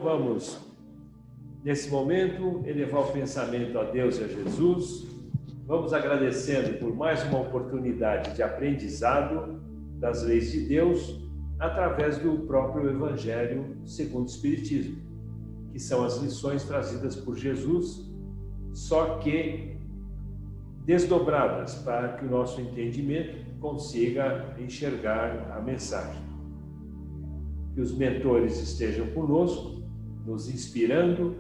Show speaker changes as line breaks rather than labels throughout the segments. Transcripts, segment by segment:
vamos, nesse momento, elevar o pensamento a Deus e a Jesus. Vamos agradecendo por mais uma oportunidade de aprendizado das leis de Deus através do próprio Evangelho segundo o Espiritismo, que são as lições trazidas por Jesus, só que desdobradas para que o nosso entendimento consiga enxergar a mensagem. Que os mentores estejam conosco, nos inspirando,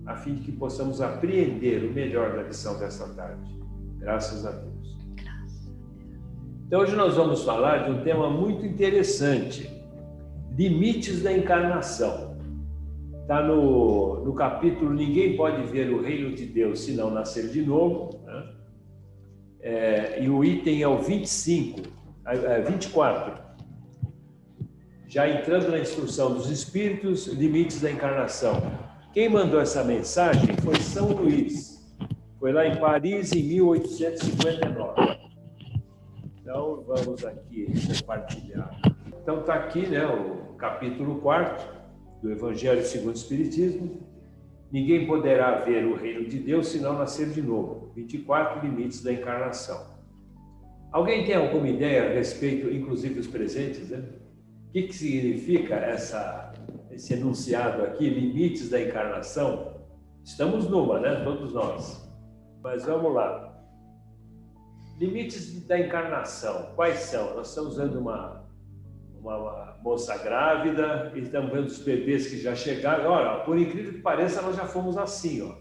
a fim de que possamos apreender o melhor da lição desta tarde. Graças a Deus. Então, hoje nós vamos falar de um tema muito interessante: limites da encarnação. Está no capítulo Ninguém Pode Ver o Reino de Deus Se Não Nascer de Novo, né? E o item é o 24. Já entrando na instrução dos Espíritos, limites da encarnação. Quem mandou essa mensagem foi São Luís. Foi lá em Paris, em 1859. Então, vamos aqui compartilhar. Então, está aqui, né, o capítulo 4 do Evangelho segundo o Espiritismo. Ninguém poderá ver o reino de Deus se não nascer de novo. 24 limites da encarnação. Alguém tem alguma ideia a respeito, inclusive os presentes, né? O que significa esse enunciado aqui, limites da encarnação? Estamos numa, né? Todos nós. Mas vamos lá. Limites da encarnação, quais são? Nós estamos vendo uma moça grávida e estamos vendo os bebês que já chegaram. Olha, por incrível que pareça, nós já fomos assim, ó.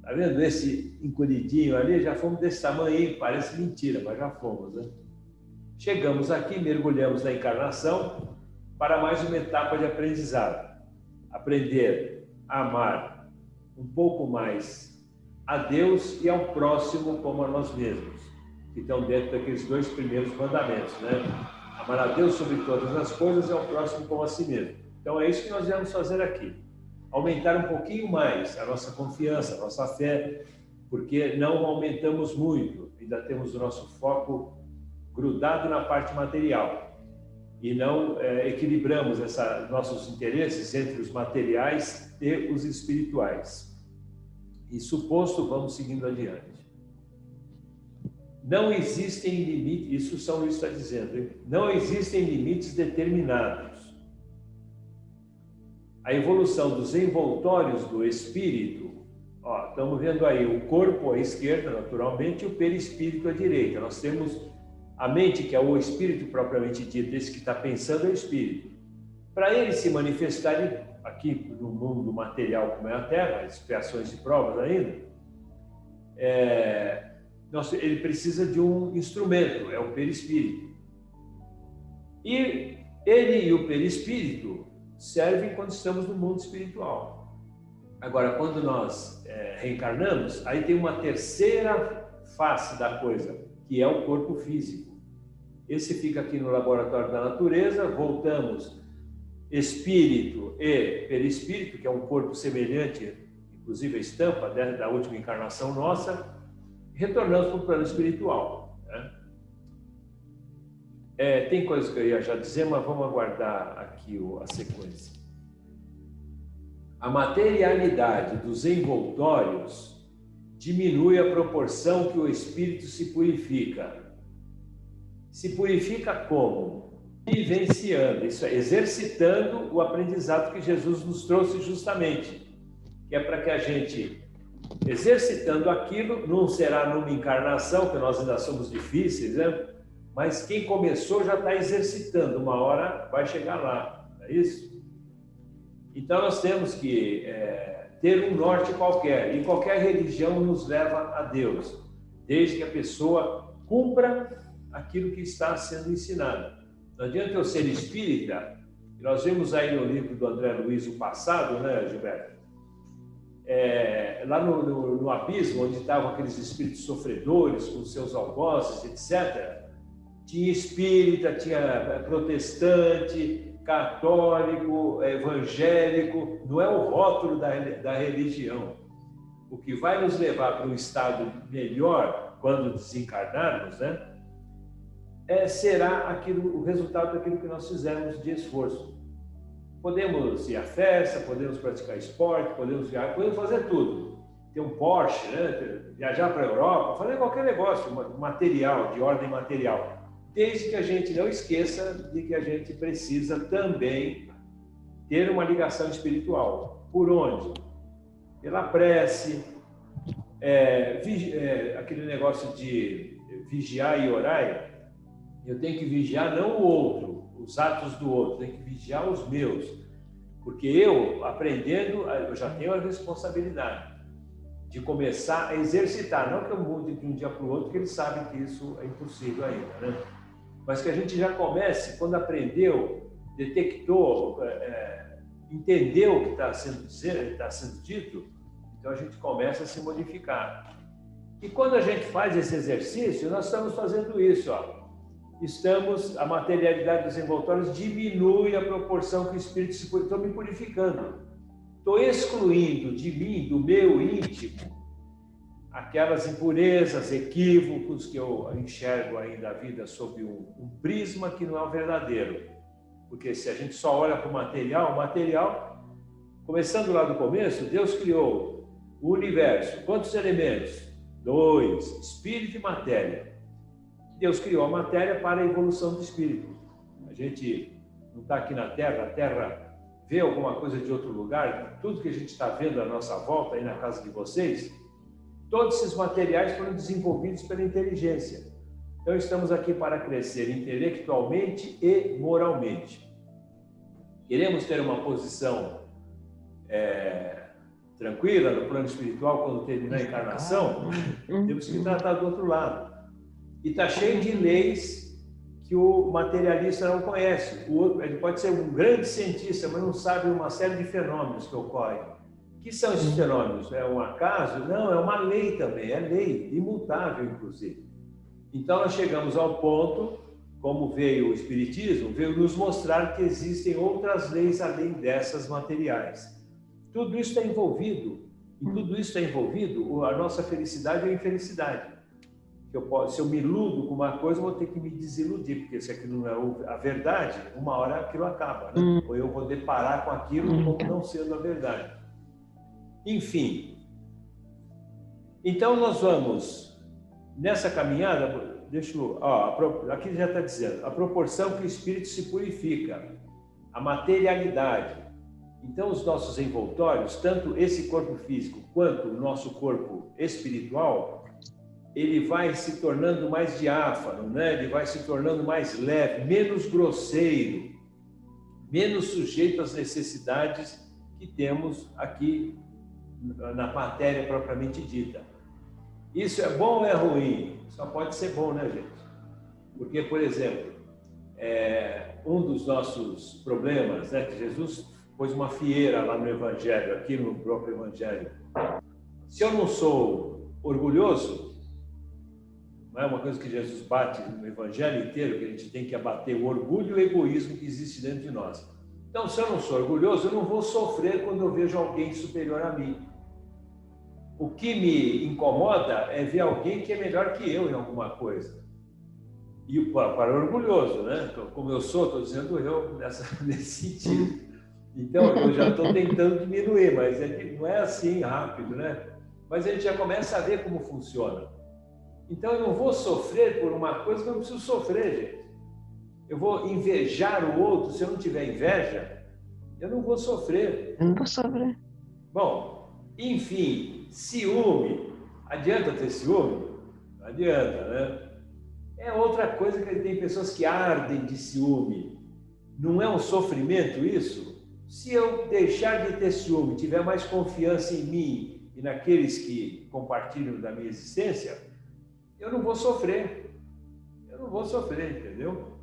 Tá vendo esse encolhidinho ali? Já fomos desse tamanho, parece mentira, mas já fomos, né? Chegamos aqui, mergulhamos na encarnação para mais uma etapa de aprendizado. Aprender a amar um pouco mais a Deus e ao próximo como a nós mesmos, que estão dentro daqueles 2 primeiros mandamentos, né? Amar a Deus sobre todas as coisas e ao próximo como a si mesmo. Então é isso que nós vamos fazer aqui. Aumentar um pouquinho mais a nossa confiança, a nossa fé, porque não aumentamos muito, ainda temos o nosso foco grudado na parte material e não equilibramos nossos interesses entre os materiais e os espirituais. Isso posto, vamos seguindo adiante. Não existem limites, isso São Luís está dizendo, hein? Não existem limites determinados. A evolução dos envoltórios do espírito, ó, estamos vendo aí o corpo à esquerda, naturalmente, e o perispírito à direita. Nós temos a mente, que é o espírito propriamente dito, esse que está pensando é o espírito. Para ele se manifestar aqui no mundo material como é a Terra, expiações e provas ainda, ele precisa de um instrumento, é o perispírito. E ele e o perispírito servem quando estamos no mundo espiritual. Agora, quando nós reencarnamos, aí tem uma terceira face da coisa, que é o corpo físico. Esse fica aqui no laboratório da natureza, voltamos espírito e perispírito, que é um corpo semelhante, inclusive a estampa da última encarnação nossa, retornamos para o plano espiritual, né? Tem coisas que eu ia já dizer, mas vamos aguardar aqui a sequência. A materialidade dos envoltórios diminui a proporção que o espírito se purifica. Se purifica como? Vivenciando, isso é, exercitando o aprendizado que Jesus nos trouxe justamente, que é para que a gente, exercitando aquilo, não será numa encarnação, que nós ainda somos difíceis, né? Mas quem começou já está exercitando, uma hora vai chegar lá, não é isso? Então nós temos que ter um norte qualquer, e qualquer religião nos leva a Deus, desde que a pessoa cumpra aquilo que está sendo ensinado. Não adianta eu ser espírita, e nós vimos aí no livro do André Luiz o passado, né, Gilberto? Lá no abismo, onde estavam aqueles espíritos sofredores, com seus algozes, etc., tinha espírita, tinha protestante, católico, evangélico, não é o rótulo da religião. O que vai nos levar para um estado melhor, quando desencarnarmos, né? Será o resultado daquilo que nós fizemos de esforço. Podemos ir à festa, podemos praticar esporte, podemos viajar, podemos fazer tudo. Ter um Porsche, né? Viajar para a Europa, fazer qualquer negócio material, de ordem material. Desde que a gente não esqueça de que a gente precisa também ter uma ligação espiritual. Por onde? Pela prece, aquele negócio de vigiar e orar. Eu tenho que vigiar não o outro, os atos do outro, tenho que vigiar os meus. Porque eu, aprendendo, eu já tenho a responsabilidade de começar a exercitar. Não que eu mude de um dia para o outro, porque eles sabem que isso é impossível ainda, né? Mas que a gente já comece, quando aprendeu, detectou, entendeu o que está sendo dito, então a gente começa a se modificar. E quando a gente faz esse exercício, nós estamos fazendo isso, ó. A materialidade dos envoltórios diminui a proporção que o espírito se purifica. Estou me purificando. Estou excluindo de mim, do meu íntimo, aquelas impurezas, equívocos que eu enxergo ainda a vida sob um prisma que não é o verdadeiro. Porque se a gente só olha para o material, começando lá do começo, Deus criou o universo. Quantos elementos? 2, espírito e matéria. Deus criou a matéria para a evolução do espírito. A gente não está aqui na Terra, a Terra vê alguma coisa de outro lugar, tudo que a gente está vendo à nossa volta, aí na casa de vocês, todos esses materiais foram desenvolvidos pela inteligência. Então, estamos aqui para crescer intelectualmente e moralmente. Queremos ter uma posição tranquila no plano espiritual quando terminar a encarnação, temos que tratar do outro lado. E está cheio de leis que o materialista não conhece. O outro, ele pode ser um grande cientista, mas não sabe uma série de fenômenos que ocorrem. O que são esses fenômenos? É um acaso? Não, é uma lei também, é lei, imutável, inclusive. Então, nós chegamos ao ponto, como veio o Espiritismo, veio nos mostrar que existem outras leis além dessas materiais. Tudo isso está envolvido, e tudo isso está envolvido a nossa felicidade ou infelicidade. Se eu me iludo com uma coisa, eu vou ter que me desiludir, porque se aquilo não é a verdade, uma hora aquilo acaba, né? Ou eu vou deparar com aquilo como não sendo a verdade. Enfim, então nós vamos, nessa caminhada, aqui já está dizendo, a proporção que o espírito se purifica, a materialidade. Então, os nossos envoltórios, tanto esse corpo físico quanto o nosso corpo espiritual, ele vai se tornando mais diáfano, né? Ele vai se tornando mais leve, menos grosseiro, menos sujeito às necessidades que temos aqui na matéria propriamente dita. Isso é bom ou é ruim? Só pode ser bom, né, gente? Porque, por exemplo, um dos nossos problemas, né, que Jesus pôs uma fieira lá no Evangelho, aqui no próprio Evangelho. Se eu não sou orgulhoso, não é uma coisa que Jesus bate no Evangelho inteiro, que a gente tem que abater o orgulho e o egoísmo que existe dentro de nós. Então, se eu não sou orgulhoso, eu não vou sofrer quando eu vejo alguém superior a mim. O que me incomoda é ver alguém que é melhor que eu em alguma coisa. E para orgulhoso, né? Como eu sou, estou dizendo eu nesse sentido. Então, eu já estou tentando diminuir, mas não é assim rápido, né? Mas a gente já começa a ver como funciona. Então, eu não vou sofrer por uma coisa que eu não preciso sofrer, gente. Eu vou invejar o outro, se eu não tiver inveja, eu não vou sofrer.
Eu não vou sofrer.
Bom, enfim, ciúme. Adianta ter ciúme? Não adianta, né? É outra coisa que tem pessoas que ardem de ciúme. Não é um sofrimento isso? Se eu deixar de ter ciúme, tiver mais confiança em mim e naqueles que compartilham da minha existência, eu não vou sofrer. Eu não vou sofrer, entendeu?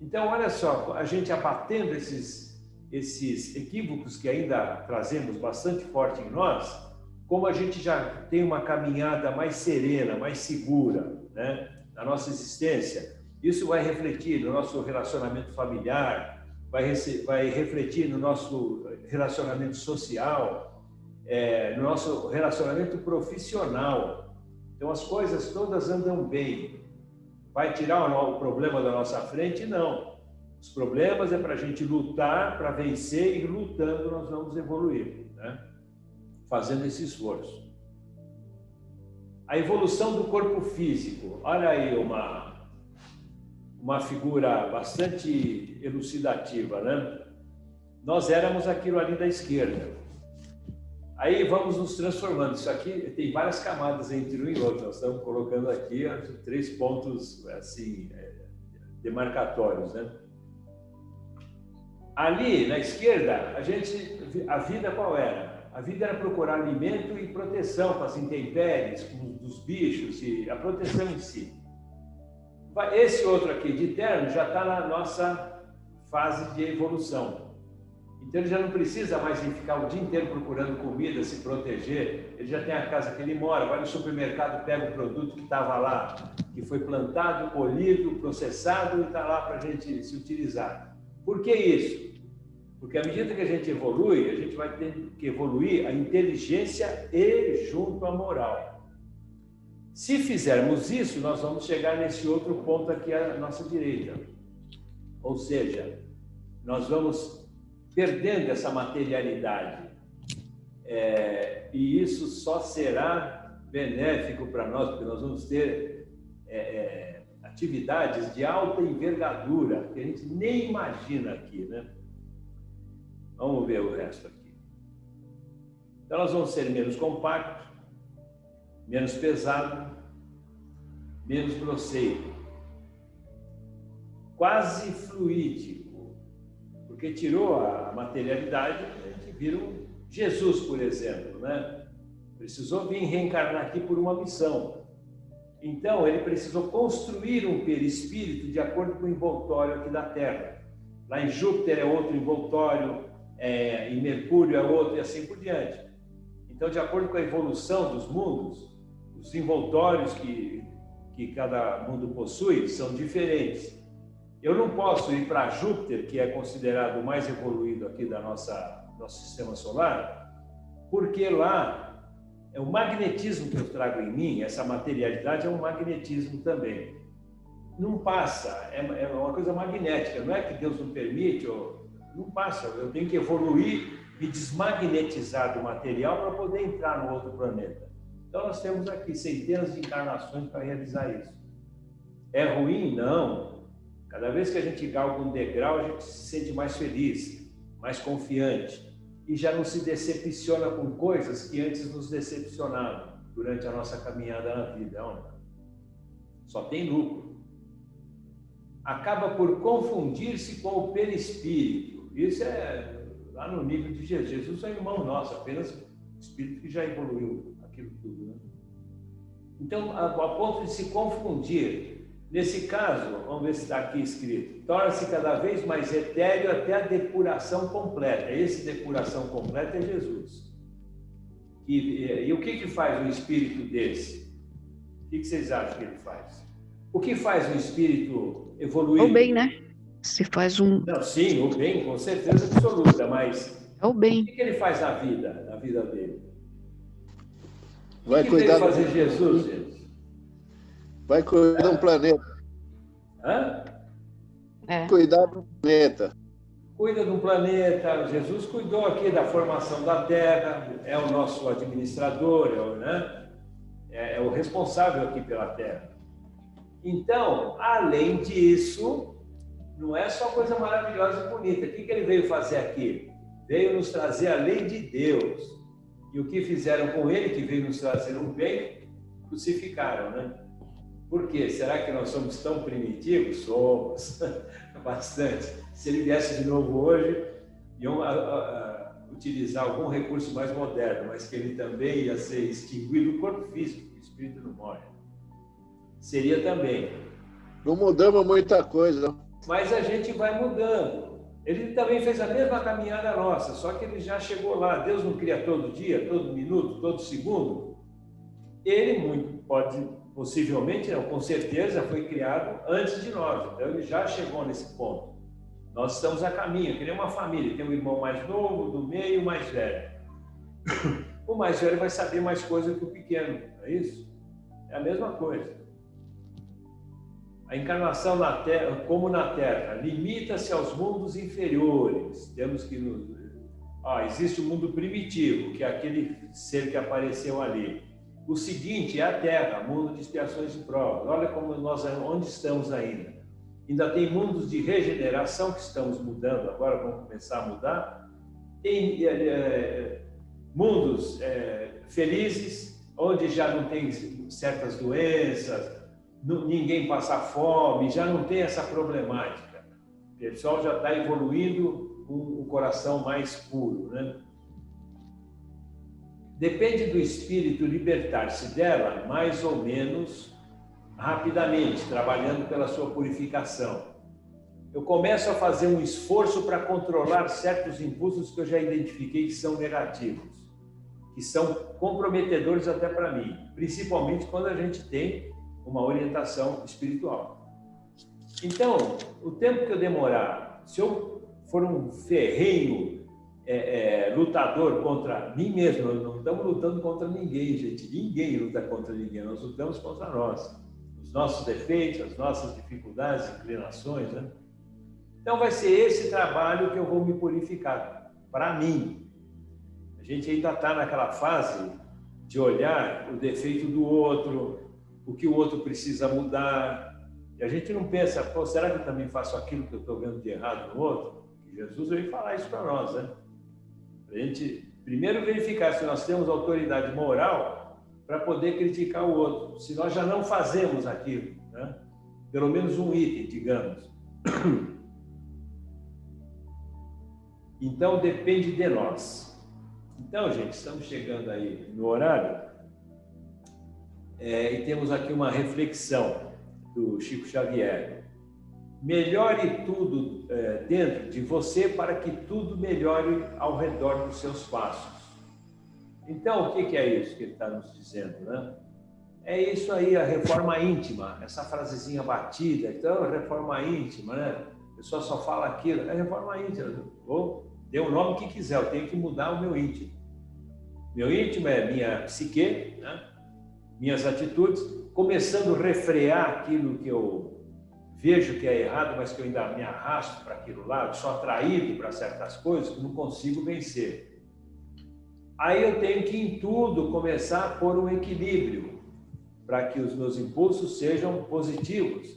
Então, olha só, a gente abatendo esses equívocos que ainda trazemos bastante forte em nós, como a gente já tem uma caminhada mais serena, mais segura, né, na nossa existência, isso vai refletir no nosso relacionamento familiar, vai refletir no nosso relacionamento social, no nosso relacionamento profissional. Então, as coisas todas andam bem. Vai tirar o problema da nossa frente? Não. Os problemas é para a gente lutar, para vencer, e lutando nós vamos evoluir, né? Fazendo esse esforço. A evolução do corpo físico. Olha aí uma figura bastante elucidativa, né? Nós éramos aquilo ali da esquerda. Aí vamos nos transformando. Isso aqui tem várias camadas entre um e outro. Nós estamos colocando aqui 3 pontos assim, demarcatórios, né? Ali, na esquerda, a vida qual era? A vida era procurar alimento e proteção para as intempéries, dos bichos e a proteção em si. Esse outro aqui de terno já está na nossa fase de evolução. Então ele já não precisa mais ficar o dia inteiro procurando comida, se proteger. Ele já tem a casa que ele mora, vai no supermercado, pega o produto que estava lá, que foi plantado, colhido, processado e está lá para a gente se utilizar. Por que isso? Porque à medida que a gente evolui, a gente vai ter que evoluir a inteligência e junto à moral. Se fizermos isso, nós vamos chegar nesse outro ponto aqui à nossa direita. Ou seja, nós vamos perdendo essa materialidade. E isso só será benéfico para nós, porque nós vamos ter atividades de alta envergadura, que a gente nem imagina aqui, né? Vamos ver o resto aqui. Então, nós vamos ser menos compactos, menos pesado, menos grosseiro, quase fluídico, porque tirou a materialidade, a gente vira um Jesus, por exemplo, né? Precisou vir reencarnar aqui por uma missão. Então, ele precisou construir um perispírito de acordo com o envoltório aqui da Terra. Lá em Júpiter é outro envoltório, em Mercúrio é outro e assim por diante. Então, de acordo com a evolução dos mundos, os envoltórios que cada mundo possui são diferentes. Eu não posso ir para Júpiter, que é considerado o mais evoluído aqui da nosso sistema solar, porque lá é o magnetismo que eu trago em mim, essa materialidade é um magnetismo também. Não passa, é uma coisa magnética, não é que Deus não permite, não passa, eu tenho que evoluir, me desmagnetizar do material para poder entrar no outro planeta. Então nós temos aqui centenas de encarnações para realizar isso. É ruim? Não. Cada vez que a gente galga um degrau, a gente se sente mais feliz, mais confiante e já não se decepciona com coisas que antes nos decepcionavam durante a nossa caminhada na vida. Só tem lucro. Acaba por confundir-se com o perispírito. Isso é lá no nível de Jesus. Jesus é irmão nosso, apenas o espírito que já evoluiu aquilo tudo, né? Então, a ponto de se confundir. Nesse caso, vamos ver se está aqui escrito, torna-se cada vez mais etéreo até a depuração completa. Esse depuração completa é Jesus. E o que faz um espírito desse? O que vocês acham que ele faz? O que faz um espírito evoluir?
O bem, né? Se faz um...
Não, sim, o bem, com certeza absoluta, mas
é o bem.
O que ele faz na vida dele?
Vai
o que
cuidar
veio fazer Jesus, gente?
Vai cuidar do planeta.
Hã?
Cuidar do planeta.
Cuida do planeta. Jesus cuidou aqui da formação da Terra, é o nosso administrador, é o responsável aqui pela Terra. Então, além disso, não é só coisa maravilhosa e bonita. O que ele veio fazer aqui? Veio nos trazer a lei de Deus. E o que fizeram com ele, que veio nos trazer um bem, crucificaram, né? Por quê? Será que nós somos tão primitivos? Somos, bastante. Se ele viesse de novo hoje, iam utilizar algum recurso mais moderno, mas que ele também ia ser extinguido do corpo físico, o espírito não morre. Seria também.
Não mudamos muita coisa.
Mas a gente vai mudando. Ele também fez a mesma caminhada nossa, só que ele já chegou lá. Deus não cria todo dia, todo minuto, todo segundo. Ele possivelmente, não, com certeza, foi criado antes de nós. Então ele já chegou nesse ponto. Nós estamos a caminho, que nem uma família. Tem um irmão mais novo, do meio, mais velho. O mais velho vai saber mais coisa que o pequeno, não é isso? É a mesma coisa. A encarnação na Terra, como na Terra, limita-se aos mundos inferiores. Temos que existe o mundo primitivo, que é aquele ser que apareceu ali. O seguinte é a Terra, mundo de expiações e provas. Olha como onde estamos ainda. Ainda tem mundos de regeneração que estamos mudando agora, vamos começar a mudar. Tem mundos felizes, onde já não tem certas doenças, ninguém passa fome, já não tem essa problemática. O pessoal já está evoluindo com o coração mais puro, né? Depende do espírito libertar-se dela mais ou menos rapidamente, trabalhando pela sua purificação. Eu começo a fazer um esforço para controlar certos impulsos que eu já identifiquei que são negativos, que são comprometedores até para mim, principalmente quando a gente tem uma orientação espiritual. Então, o tempo que eu demorar, se eu for um ferrenho lutador contra mim mesmo, nós não estamos lutando contra ninguém, gente. Ninguém luta contra ninguém, nós lutamos contra nós. Os nossos defeitos, as nossas dificuldades, inclinações, né? Então vai ser esse trabalho que eu vou me purificar, para mim. A gente ainda está naquela fase de olhar o defeito do outro, o que o outro precisa mudar. E a gente não pensa, pô, será que eu também faço aquilo que eu estou vendo de errado no outro? E Jesus veio falar isso para nós, né? Para a gente primeiro verificar se nós temos autoridade moral para poder criticar o outro, se nós já não fazemos aquilo, né? Pelo menos um item, digamos. Então, depende de nós. Então, gente, estamos chegando aí no horário e temos aqui uma reflexão do Chico Xavier. Melhore tudo dentro de você para que tudo melhore ao redor dos seus passos. Então, o que é isso que ele está nos dizendo, né? É isso aí, a reforma íntima, essa frasezinha batida. Então, a reforma íntima, né? A pessoa só fala aquilo, é reforma íntima. Dê o nome que quiser, eu tenho que mudar o meu íntimo. Meu íntimo é minha psique, né? Minhas atitudes, começando a refrear aquilo que eu vejo que é errado, mas que eu ainda me arrasto para aquilo lá, sou atraído para certas coisas que não consigo vencer. Aí eu tenho que, em tudo, começar a pôr um equilíbrio para que os meus impulsos sejam positivos.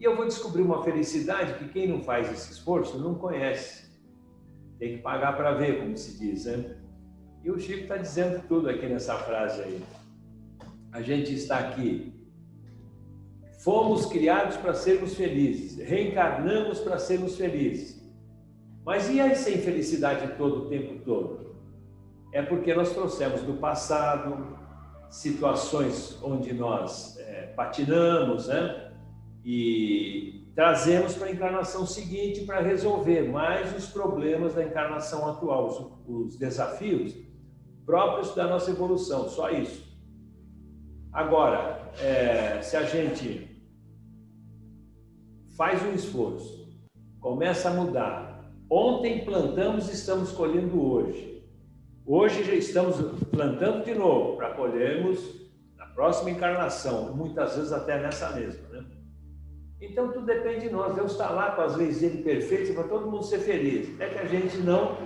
E eu vou descobrir uma felicidade que quem não faz esse esforço não conhece. Tem que pagar para ver, como se diz, né? E o Chico está dizendo tudo aqui nessa frase aí. A gente está aqui. Fomos criados para sermos felizes. Reencarnamos para sermos felizes. Mas e essa infelicidade todo o tempo todo? É porque nós trouxemos do passado situações onde nós patinamos, né? E trazemos para a encarnação seguinte para resolver mais os problemas da encarnação atual, os desafios próprios da nossa evolução, só isso. Agora, se a gente faz um esforço, começa a mudar. Ontem plantamos e estamos colhendo hoje. Hoje já estamos plantando de novo para colhermos na próxima encarnação, muitas vezes até nessa mesma, né? Então, tudo depende de nós. Deus está lá com as leis dele perfeitas para todo mundo ser feliz. É que a gente não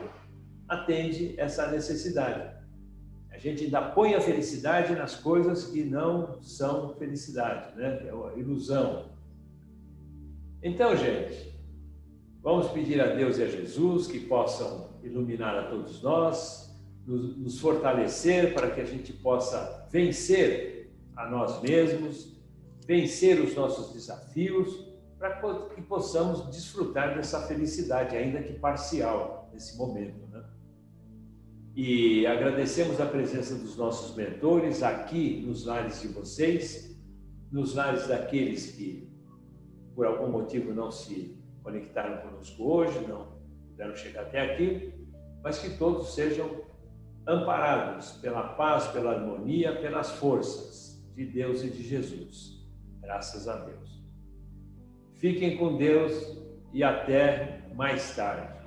atende essa necessidade. A gente ainda põe a felicidade nas coisas que não são felicidade, né? É uma ilusão. Então, gente, vamos pedir a Deus e a Jesus que possam iluminar a todos nós, nos fortalecer para que a gente possa vencer a nós mesmos, vencer os nossos desafios, para que possamos desfrutar dessa felicidade, ainda que parcial, nesse momento, né? E agradecemos a presença dos nossos mentores aqui nos lares de vocês, nos lares daqueles que, por algum motivo, não se conectaram conosco hoje, não puderam chegar até aqui, mas que todos sejam amparados pela paz, pela harmonia, pelas forças de Deus e de Jesus. Graças a Deus. Fiquem com Deus e até mais tarde.